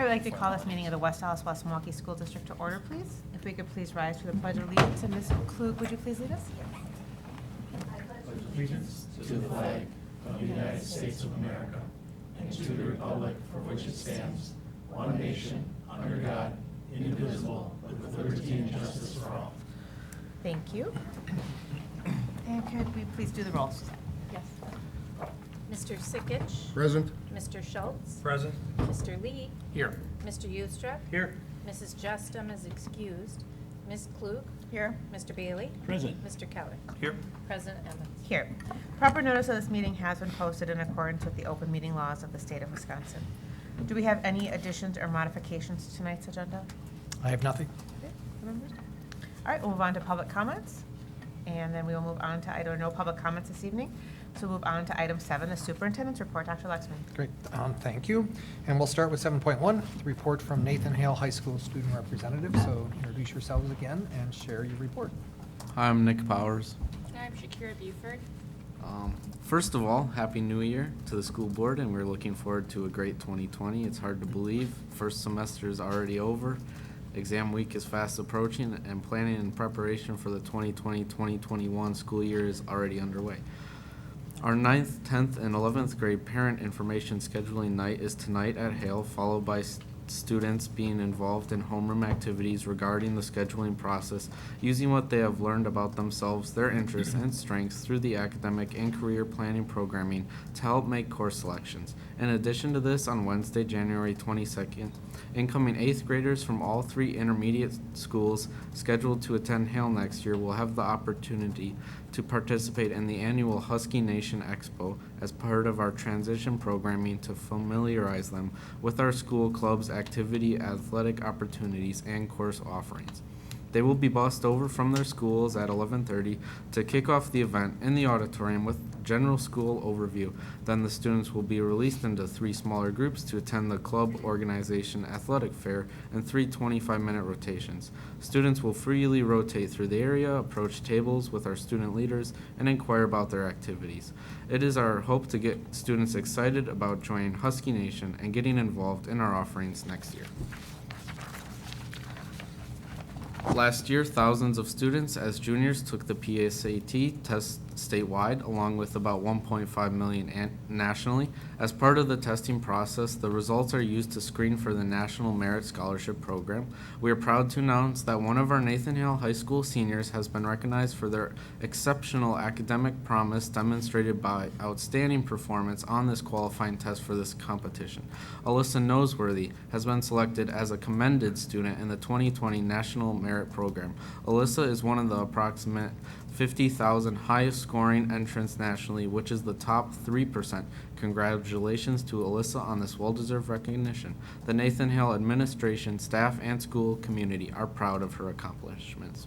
would like to call this meeting of the West Allis-West Milwaukee School District to order, please. If we could please rise for the Pledge of Allegiance. And Ms. Klug, would you please lead us? Allegiance to the flag of the United States of America and to the republic for which it stands, one nation, under God, indivisible, with liberty and justice for all. Thank you. And could we please do the roll, Suzanne? Yes. Mr. Sikich. Present. Mr. Schultz. Present. Mr. Lee. Here. Mr. Ustra. Here. Mrs. Justum is excused. Ms. Klug. Here. Mr. Bailey. Present. Mr. Keller. Here. President Emmons. Here. Proper notice of this meeting has been posted in accordance with the open meeting laws of the state of Wisconsin. Do we have any additions or modifications to tonight's agenda? I have nothing. Okay, members? All right, we'll move on to public comments. And then we will move on to no public comments this evening. So we'll move on to item 7, the superintendent's report. Dr. Lexman. Great, thank you. And we'll start with 7.1, the report from Nathan Hale High School student representative. So introduce yourselves again and share your report. Hi, I'm Nick Powers. I'm Shakira Buford. First of all, Happy New Year to the school board, and we're looking forward to a great 2020. It's hard to believe. First semester is already over. Exam week is fast approaching, and planning and preparation for the 2020-2021 school year is already underway. Our 9th, 10th, and 11th grade parent information scheduling night is tonight at Hale, followed by students being involved in homeroom activities regarding the scheduling process, using what they have learned about themselves, their interests, and strengths through the academic and career planning programming to help make course selections. In addition to this, on Wednesday, January 22nd, incoming 8th graders from all 3 intermediate schools scheduled to attend Hale next year will have the opportunity to participate in the annual Husky Nation Expo as part of our transition programming to familiarize them with our school club's activity, athletic opportunities, and course offerings. They will be bussed over from their schools at 11:30 to kick off the event in the auditorium with general school overview. Then the students will be released into 3 smaller groups to attend the club organization athletic fair in 3 25-minute rotations. Students will freely rotate through the area, approach tables with our student leaders, and inquire about their activities. It is our hope to get students excited about joining Husky Nation and getting involved in our offerings next year. Last year, thousands of students as juniors took the PSAT test statewide, along with about 1.5 million nationally. As part of the testing process, the results are used to screen for the National Merit Scholarship Program. We are proud to announce that one of our Nathan Hale High School seniors has been recognized for their exceptional academic promise demonstrated by outstanding performance on this qualifying test for this competition. Alyssa Noseworthy has been selected as a commended student in the 2020 National Merit Program. Alyssa is one of the approximate 50,000 highest scoring entrants nationally, which is the top 3%. Congratulations to Alyssa on this well-deserved recognition. The Nathan Hale administration, staff, and school community are proud of her accomplishments.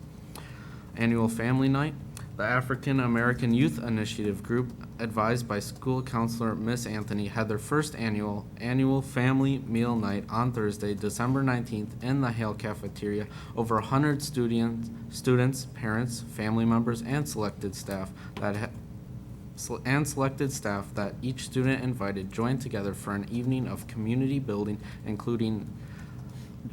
Annual Family Night. The African American Youth Initiative Group, advised by school counselor Miss Anthony, had their first annual family meal night on Thursday, December 19th in the Hale cafeteria. Over 100 students, parents, family members, and selected staff that each student invited joined together for an evening of community building, including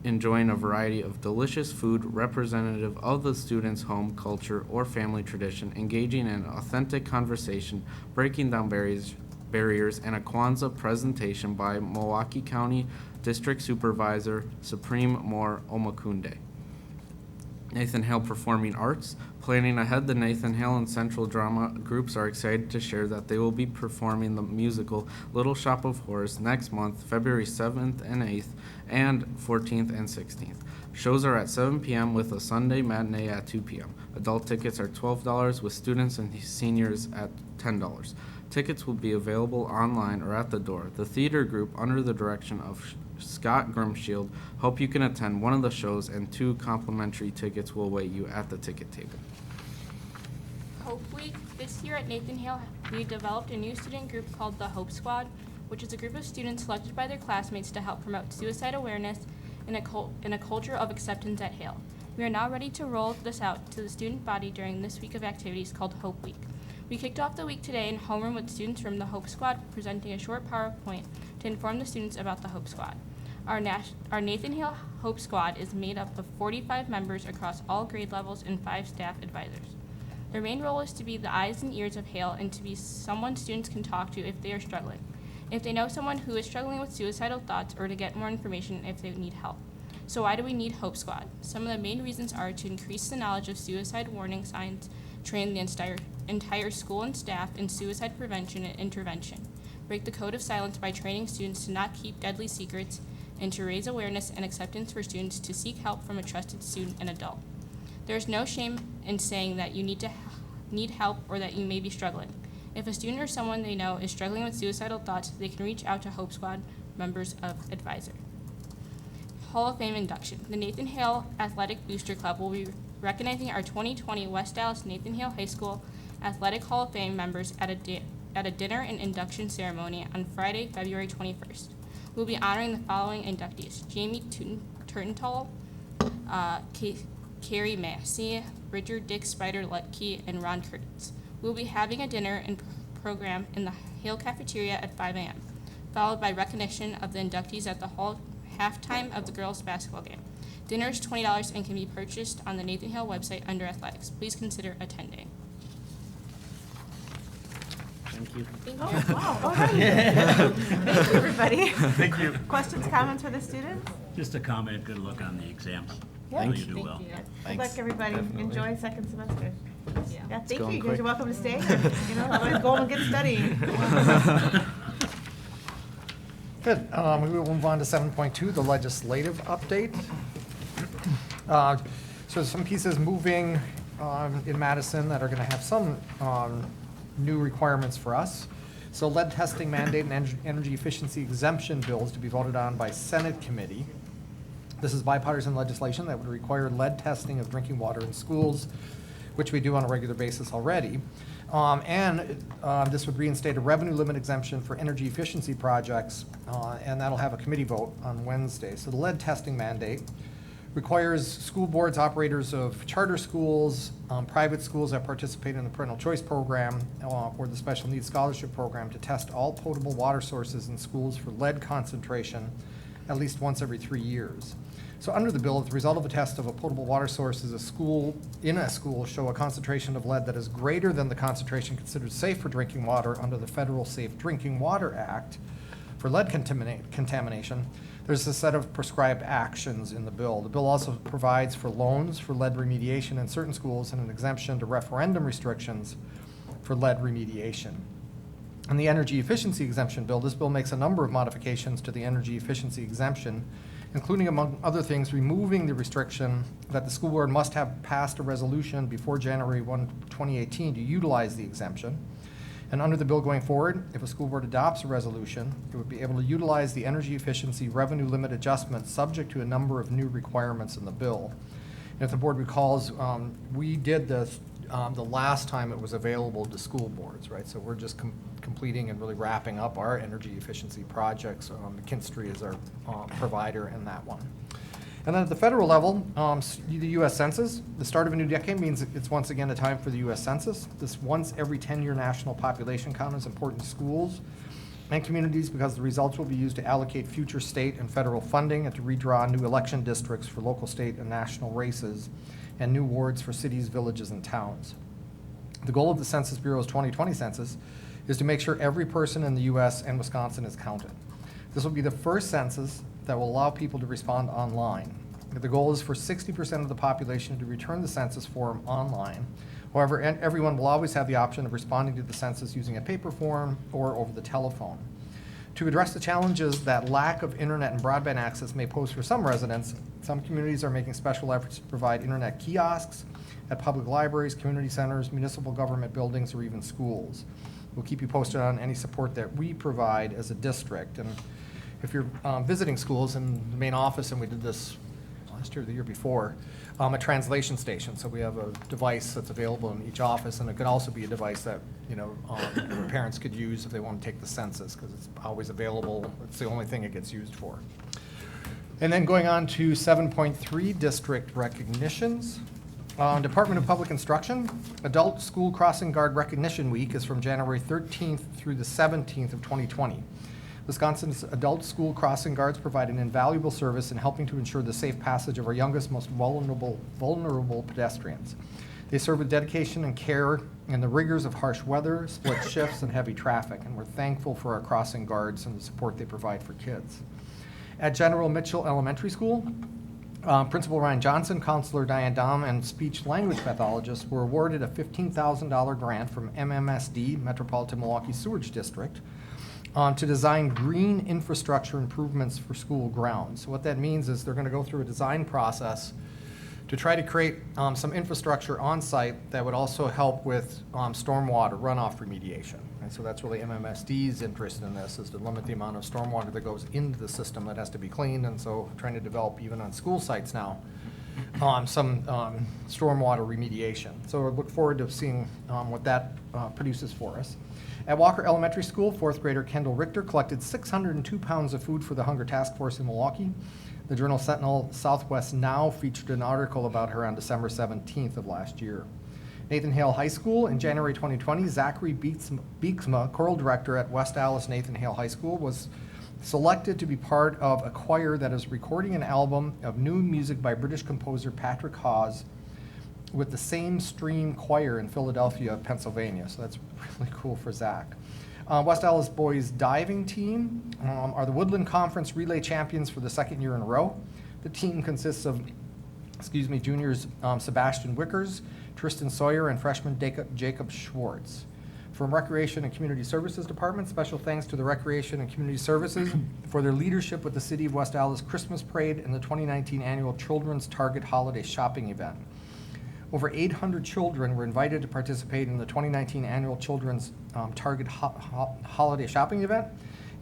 enjoying a variety of delicious food representative of the student's home culture or family tradition, engaging in authentic conversation, breaking down barriers, and a Kwanzaa presentation by Milwaukee County District Supervisor Supreme Moore Omakunde. Nathan Hale Performing Arts. Planning ahead, the Nathan Hale and Central Drama groups are excited to share that they will be performing the musical Little Shop of Horrors next month, February 7th and 8th, and 14th and 16th. Shows are at 7 p.m. with a Sunday matinee at 2 p.m. Adult tickets are $12 with students and seniors at $10. Tickets will be available online or at the door. The theater group, under the direction of Scott Grimshield, hope you can attend one of the shows, and 2 complimentary tickets will await you at the ticket table. Hope Week. This year at Nathan Hale, we developed a new student group called the Hope Squad, which is a group of students selected by their classmates to help promote suicide awareness and a culture of acceptance at Hale. We are now ready to roll this out to the student body during this week of activities called Hope Week. We kicked off the week today in homeroom with students from the Hope Squad presenting a short PowerPoint to inform the students about the Hope Squad. Our Nathan Hale Hope Squad is made up of 45 members across all grade levels and 5 staff advisors. Their main role is to be the eyes and ears of Hale and to be someone students can talk to if they are struggling, if they know someone who is struggling with suicidal thoughts, or to get more information if they need help. So why do we need Hope Squad? Some of the main reasons are to increase the knowledge of suicide warning signs, train the entire school and staff in suicide prevention and intervention, break the code of silence by training students to not keep deadly secrets, and to raise awareness and acceptance for students to seek help from a trusted student and adult. There is no shame in saying that you need help or that you may be struggling. If a student or someone they know is struggling with suicidal thoughts, they can reach out to Hope Squad members of advisor. Hall of Fame induction. The Nathan Hale Athletic Booster Club will be recognizing our 2020 West Dallas Nathan Hale High School Athletic Hall of Fame members at a dinner and induction ceremony on Friday, February 21st. We'll be honoring the following inductees: Jamie Turtenthal, Carrie Massey, Richard Dick Spider-Lutke, and Ron Curtis. We'll be having a dinner and program in the Hale cafeteria at 5 a.m., followed by recognition of the inductees at the hall halftime of the girls' basketball game. Dinner is $20 and can be purchased on the Nathan Hale website under athletics. Please consider attending. Thank you. Oh, wow, all right. Thank you, everybody. Thank you. Questions, comments for the students? Just a comment, good luck on the exams. Yeah. Hopefully you do well. Good luck, everybody. Definitely. Enjoy second semester. Yeah, thank you. going You guys quick. are welcome to stay. You know, otherwise go home and get studying. Good. We will move on to 7.2, the legislative update. So there's some pieces moving in Madison that are going to have some new requirements for us. So lead testing mandate and energy efficiency exemption bills to be voted on by Senate committee. This is bipartisan legislation that would require lead testing of drinking water in schools, which we do on a regular basis already. This would reinstate a revenue limit exemption for energy efficiency projects, and that'll have a committee vote on Wednesday. So the lead testing mandate requires school boards, operators of charter schools, private schools that participate in the parental choice program or the special needs scholarship program to test all potable water sources in schools for lead concentration at least once every 3 years. So under the bill, if the result of a test of a potable water source in a school show a concentration of lead that is greater than the concentration considered safe for drinking water under the Federal Safe Drinking Water Act for lead contamination, there's a set of prescribed actions in the bill. The bill also provides for loans for lead remediation in certain schools and an exemption to referendum restrictions for lead remediation. In the energy efficiency exemption bill, this bill makes a number of modifications to the energy efficiency exemption, including, among other things, removing the restriction that the school board must have passed a resolution before January 1, 2018 to utilize the exemption. And under the bill going forward, if a school board adopts a resolution, it would be able to utilize the energy efficiency revenue limit adjustment subject to a number of new requirements in the bill. And if the board recalls, we did this the last time it was available to school boards, right? So we're just completing and really wrapping up our energy efficiency projects. McKinstry is our provider in that one. And then at the federal level, the U.S. Census, the start of a new decade means it's once again a time for the U.S. Census. This once every 10-year national population count is important to schools and communities because the results will be used to allocate future state and federal funding and to redraw new election districts for local, state, and national races and new wards for cities, villages, and towns. The goal of the Census Bureau's 2020 census is to make sure every person in the U.S. and Wisconsin is counted. This will be the first census that will allow people to respond online. The goal is for 60% of the population to return the census form online. However, everyone will always have the option of responding to the census using a paper form or over the telephone. To address the challenges that lack of internet and broadband access may pose for some residents, some communities are making special efforts to provide internet kiosks at public libraries, community centers, municipal government buildings, or even schools. We'll keep you posted on any support that we provide as a district. And if you're visiting schools in the main office, and we did this last year or the year before, a translation station. So we have a device that's available in each office, and it could also be a device that parents could use if they want to take the census, because it's always available. It's the only thing it gets used for. And then going on to 7.3, district recognitions. Department of Public Instruction, Adult School Crossing Guard Recognition Week is from January 13th through the 17th of 2020. Wisconsin's adult school crossing guards provide an invaluable service in helping to ensure the safe passage of our youngest, most vulnerable pedestrians. They serve with dedication and care in the rigors of harsh weather, split shifts, and heavy traffic, and we're thankful for our crossing guards and the support they provide for kids. At General Mitchell Elementary School, Principal Ryan Johnson, Counselor Diane Dahm, and speech language pathologist were awarded a $15,000 grant from MMSD, Metropolitan Milwaukee Sewerage District, to design green infrastructure improvements for school grounds. So what that means is they're going to go through a design process to try to create some infrastructure on site that would also help with stormwater runoff remediation. And so that's really MMSD's interest in this, is to limit the amount of stormwater that goes into the system that has to be cleaned. And so trying to develop, even on school sites now, some stormwater remediation. So I look forward to seeing what that produces for us. At Walker Elementary School, fourth grader Kendall Richter collected 602 pounds of food for the Hunger Task Force in Milwaukee. The Journal Sentinel Southwest Now featured an article about her on December 17th of last year. Nathan Hale High School, in January 2020, Zachary Beeksma, choral director at West Allis Nathan Hale High School, was selected to be part of a choir that is recording an album of new music by British composer Patrick Hawes with the Same Stream Choir in Philadelphia, Pennsylvania. So that's really cool for Zach. West Allis boys diving team are the Woodland Conference relay champions for the second year in a row. The team consists of, juniors Sebastian Wickers, Tristan Sawyer, and freshman Jacob Schwartz. From Recreation and Community Services Department, special thanks to the Recreation and Community Services for their leadership with the City of West Allis Christmas Parade and the 2019 annual Children's Target Holiday Shopping Event. Over 800 children were invited to participate in the 2019 annual Children's Target Holiday Shopping Event,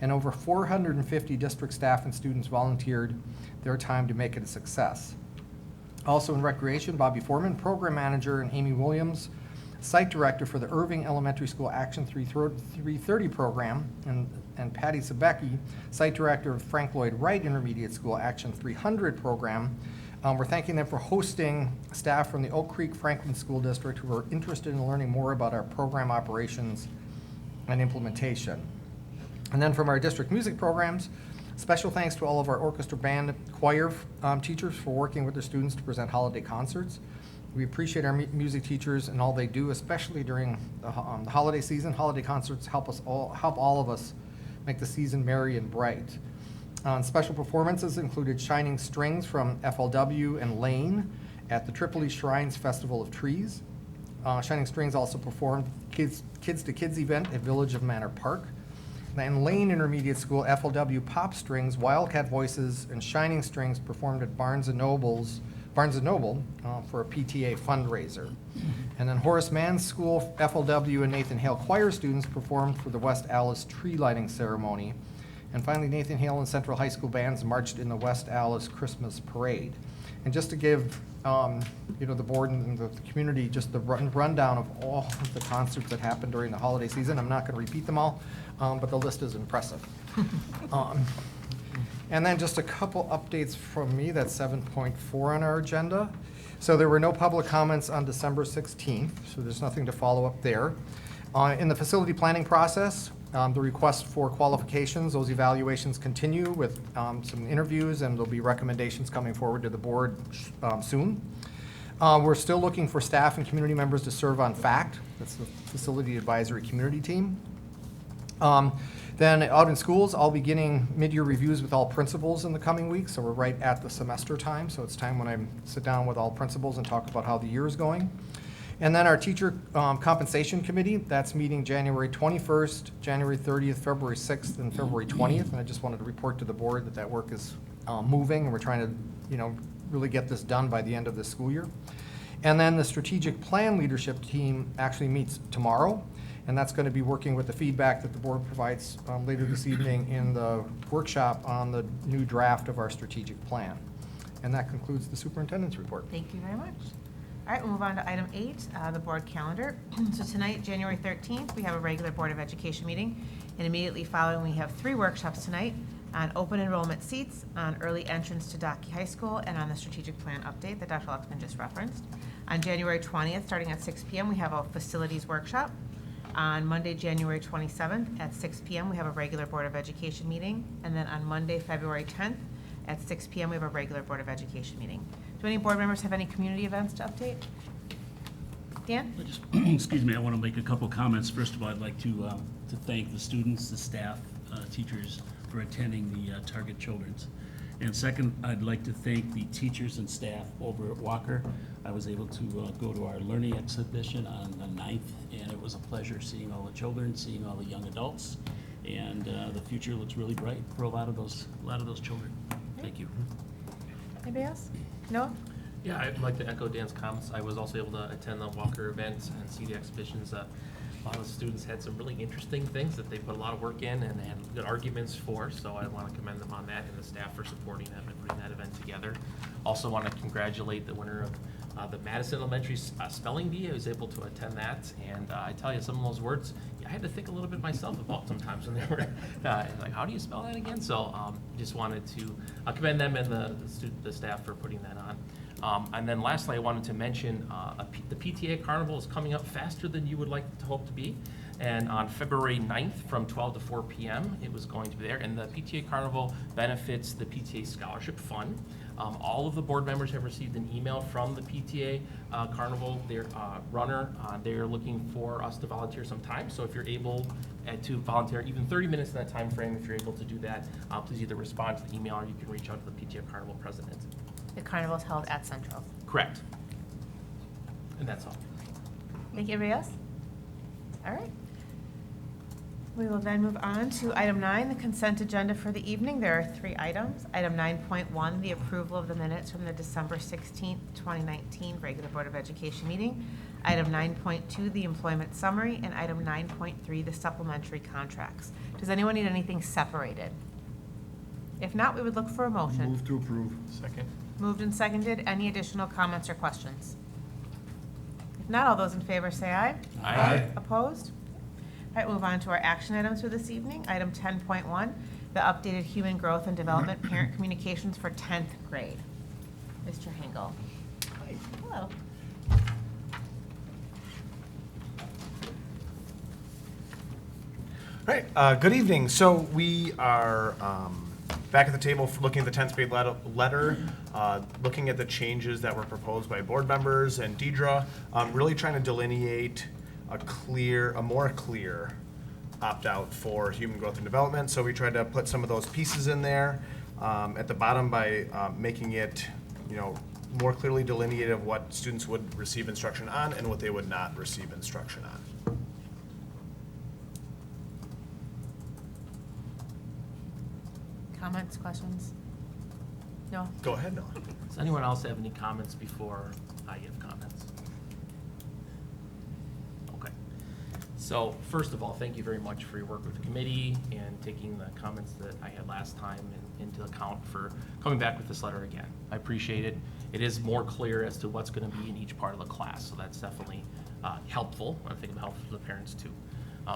and over 450 district staff and students volunteered their time to make it a success. Also in Recreation, Bobby Foreman, Program Manager, and Amy Williams, Site Director for the Irving Elementary School Action 330 program, and Patty Sebecki, Site Director of Frank Lloyd Wright Intermediate School Action 300 program. We're thanking them for hosting staff from the Oak Creek Franklin School District who are interested in learning more about our program operations and implementation. And then from our district music programs, special thanks to all of our orchestra, band, choir teachers for working with their students to present holiday concerts. We appreciate our music teachers and all they do, especially during the holiday season. Holiday concerts help all of us make the season merry and bright. Special performances included Shining Strings from FLW and Lane at the Tripoli Shrines Festival of Trees. Shining Strings also performed Kids to Kids event at Village of Manor Park. And Lane Intermediate School, FLW Pop Strings, Wildcat Voices, and Shining Strings performed at Barnes & Noble for a PTA fundraiser. And then Horace Mann's School, FLW, and Nathan Hale choir students performed for the West Allis tree lighting ceremony. And finally, Nathan Hale and Central High School bands marched in the West Allis Christmas Parade. And just to give the board and the community just the rundown of all of the concerts that happened during the holiday season, I'm not going to repeat them all, but the list is impressive. And then just a couple updates from me. That's 7.4 on our agenda. So there were no public comments on December 16th, so there's nothing to follow up there. In the facility planning process, the request for qualifications, those evaluations continue with some interviews, and there'll be recommendations coming forward to the board soon. We're still looking for staff and community members to serve on FACT. That's the Facility Advisory Community Team. Then out in schools, I'll be getting mid-year reviews with all principals in the coming weeks, so we're right at the semester time, so it's time when I sit down with all principals and talk about how the year is going. And then our teacher compensation committee, that's meeting January 21st, January 30th, February 6th, and February 20th, and I just wanted to report to the board that work is moving, and we're trying to really get this done by the end of this school year. And then the strategic plan leadership team actually meets tomorrow, and that's going to be working with the feedback that the board provides later this evening in the workshop on the new draft of our strategic plan. And that concludes the superintendent's report. Thank you very much. All right, we'll move on to item 8, the board calendar. So tonight, January 13th, we have a regular Board of Education meeting, and immediately following, we have 3 workshops tonight on open enrollment seats, on early entrance to Dockey High School, and on the strategic plan update that Dr. Luxman just referenced. On January 20th, starting at 6 p.m., we have a facilities workshop. On Monday, January 27th at 6 PM, we have a regular Board of Education meeting. And then on Monday, February 10th at 6 PM, we have a regular Board of Education meeting. Do any board members have any community events to update? Dan? I just, excuse me, I want to make a couple comments. First of all, I'd like to thank the students, the staff, teachers for attending the Target Children's. And second, I'd like to thank the teachers and staff over at Walker. I was able to go to our learning exhibition on the 9th, and it was a pleasure seeing all the children, seeing all the young adults, and the future looks really bright for a lot of those children. Thank you. Anybody else? No? Yeah, I'd like to echo Dan's comments. I was also able to attend the Walker event and see the exhibitions. A lot of the students had some really interesting things that they put a lot of work in and had good arguments for, so I want to commend them on that and the staff for supporting them and putting that event together. Also want to congratulate the winner of the Madison Elementary Spelling Bee. I was able to attend that, and I tell you, some of those words, I had to think a little bit myself about sometimes when they were like, how do you spell that again? So just wanted to commend them and the staff for putting that on. And then lastly, I wanted to mention the PTA Carnival is coming up faster than you would like to hope to be. And on February 9th from 12 to 4 p.m., it was going to be there. And the PTA Carnival benefits the PTA Scholarship Fund. All of the board members have received an email from the PTA Carnival, their runner. They're looking for us to volunteer some time. So if you're able to volunteer even 30 minutes in that time frame, if you're able to do that, please either respond to the email or you can reach out to the PTA Carnival president. The carnival is held at Central. Correct. And that's all. Thank you. Everybody else? All right. We will then move on to item 9, the consent agenda for the evening. There are 3 items. Item 9.1, the approval of the minutes from the December 16th, 2019 regular Board of Education meeting. Item 9.2, the employment summary, and item 9.3, the supplementary contracts. Does anyone need anything separated? If not, we would look for a motion. Move to approve. Second. Moved and seconded. Any additional comments or questions? If not, all those in favor say aye. Aye. Opposed? All right, move on to our action items for this evening. Item 10.1, the updated human growth and development parent communications for 10th grade. Mr. Hingle. Hello. All right, good evening. So we are back at the table for looking at the 10th grade letter, looking at the changes that were proposed by board members and Deidre, really trying to delineate a more clear opt-out for human growth and development. So we tried to put some of those pieces in there at the bottom by making it, more clearly delineated of what students would receive instruction on and what they would not receive instruction on. Comments, questions? No? Go ahead, Noah. Does anyone else have any comments before I give comments? Okay. So first of all, thank you very much for your work with the committee and taking the comments that I had last time into account for coming back with this letter again. I appreciate it. It is more clear as to what's going to be in each part of the class, so that's definitely helpful. I think it's helpful for the parents too.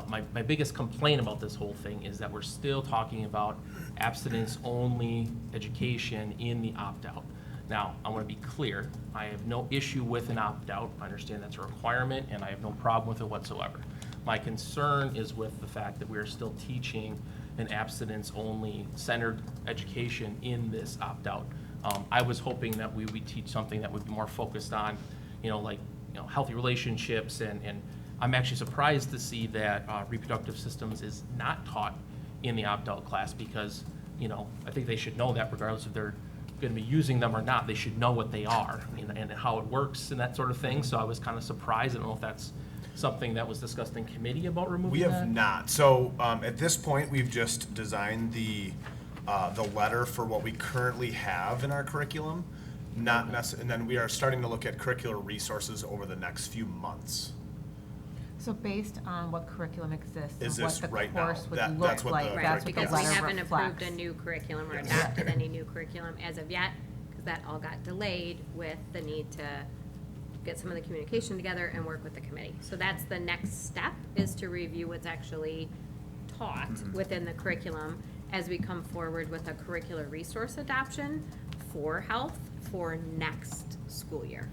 My biggest complaint about this whole thing is that we're still talking about abstinence-only education in the opt-out. Now, I want to be clear, I have no issue with an opt-out. I understand that's a requirement, and I have no problem with it whatsoever. My concern is with the fact that we are still teaching an abstinence-only centered education in this opt-out. I was hoping that we would teach something that would be more focused on, healthy relationships, and I'm actually surprised to see that reproductive systems is not taught in the opt-out class because, I think they should know that regardless if they're going to be using them or not, they should know what they are and how it works and that sort of thing. So I was kind of surprised. I don't know if that's something that was discussed in committee about removing We have that? not. So at this point, we've just designed the letter for what we currently have in our curriculum, not and then we are starting to look at curricular resources over the next few months. So based on what curriculum exists Is and what this the right now? course would That's look what the like, Right, that's what the Because we letter haven't approved reflects. a new curriculum or Yes. adopted any new curriculum as of yet, because that all got delayed with the need to get some of the communication together and work with the committee. So that's the next step, is to review what's actually taught within the curriculum as we come forward with a curricular resource adoption for health for next school year.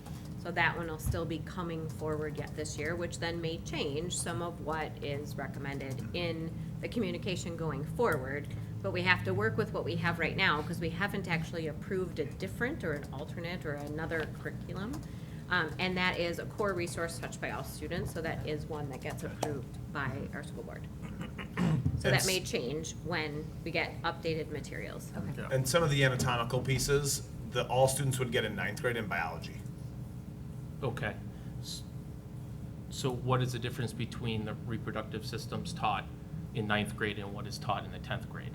So that one will still be coming forward yet this year, which then may change some of what is recommended in the communication going forward. But we have to work with what we have right now, because we haven't actually approved a different or an alternate or another curriculum. And that is a core resource touched by all students, so that is one that gets approved by our school board. So that may change when we get updated materials. Okay. And some of the anatomical pieces, all students would get in 9th grade in biology. Okay. So what is the difference between the reproductive systems taught in 9th grade and what is taught in the 10th grade?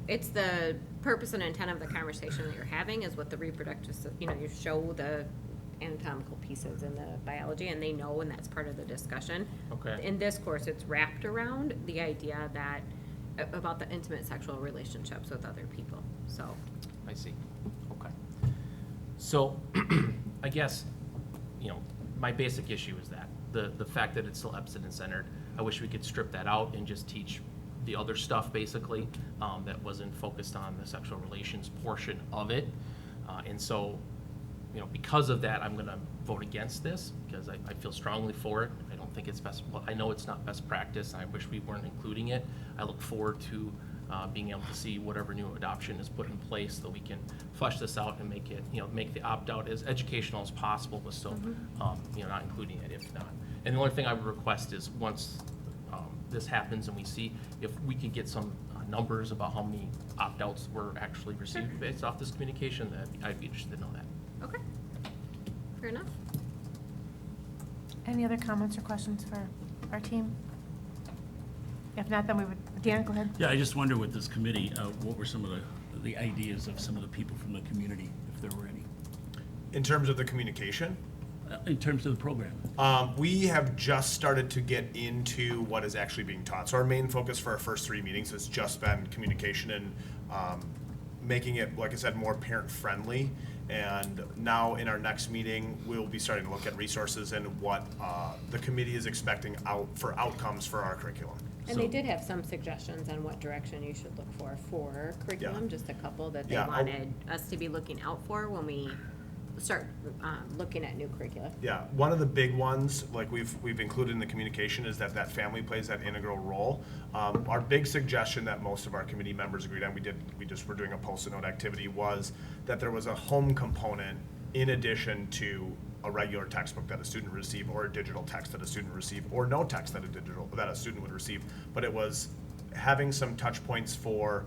It's the purpose and intent of the conversation that you're having is what the reproductive, you show the anatomical pieces in the biology, and they know, and that's part of the discussion. Okay. In this course, it's wrapped around the idea that, about the intimate sexual relationships with other people, so. I see. Okay. So, I guess, my basic issue is that, the fact that it's still Epson-centered, I wish we could strip that out and just teach the other stuff, basically, that wasn't focused on the sexual relations portion of it. And so, because of that, I'm gonna vote against this, because I feel strongly for it. I don't think it's well, I know it's not best practice, and I wish we weren't including it. I look forward to being able to see whatever new adoption is put in place, so we can flesh this out and make it, make the opt-out as educational as possible, but still, not including it if not. And the only thing I would request is, once this happens and we see, if we could get some numbers about how many opt-outs were actually received based off this communication, that I'd be interested to know that. Okay, fair enough. Any other comments or questions for our team? If not, then we would, Dan, go ahead. Yeah, I just wonder with this committee, what were some of the ideas of some of the people from the community, if there were any, In terms of the communication, in terms of the program? we have just started to get into what is actually being taught. So our main focus for our first 3 meetings has just been communication and making it, like I said, more parent-friendly. And now in our next meeting, we'll be starting to look at resources and what the committee is expecting for outcomes for our curriculum. And they did have some suggestions on what direction you should look for curriculum, just a couple that they Yeah, wanted us to be looking out for when we start looking at new curricula. Yeah, one of the big ones, like we've included in the communication, is that family plays that integral role. Our big suggestion that most of our committee members agreed on, we just were doing a post-it note activity, was that there was a home component in addition to a regular textbook that a student would receive, or a digital text that a student would receive, or no text that a student would receive. But it was having some touch points for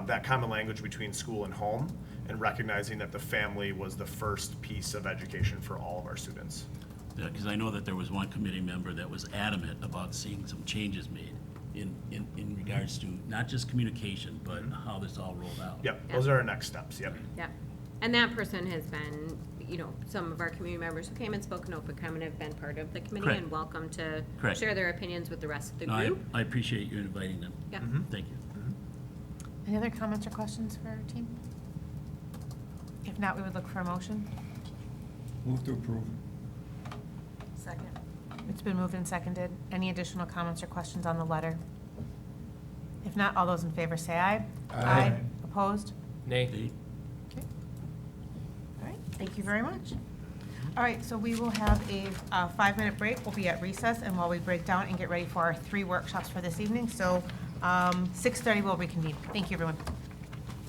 that common language between school and home, and recognizing that the family was the first piece of education for all of our students. Yeah, because I know that there was one committee member that was adamant about seeing some changes made in regards to not just communication, but how this all rolled out. Yep, those are our next steps, yep. Yeah, and that person has been, some of our community members who came and spoke in open comment have been part of the committee Correct. and welcome to Correct. share their opinions with the rest of the No, group. I appreciate you inviting them. Yeah. Thank you. Any other comments or questions for our team? If not, we would look for a motion. Move to approve. Second. It's been moved and seconded. Any additional comments or questions on the letter? If not, all those in favor say aye. Aye. Opposed? Nay? Okay. All right, thank you very much. All right, so we will have a 5-minute break. We'll be at recess, and while we break down and get ready for our 3 workshops for this evening, so 6:30 we'll reconvene. Thank you, everyone.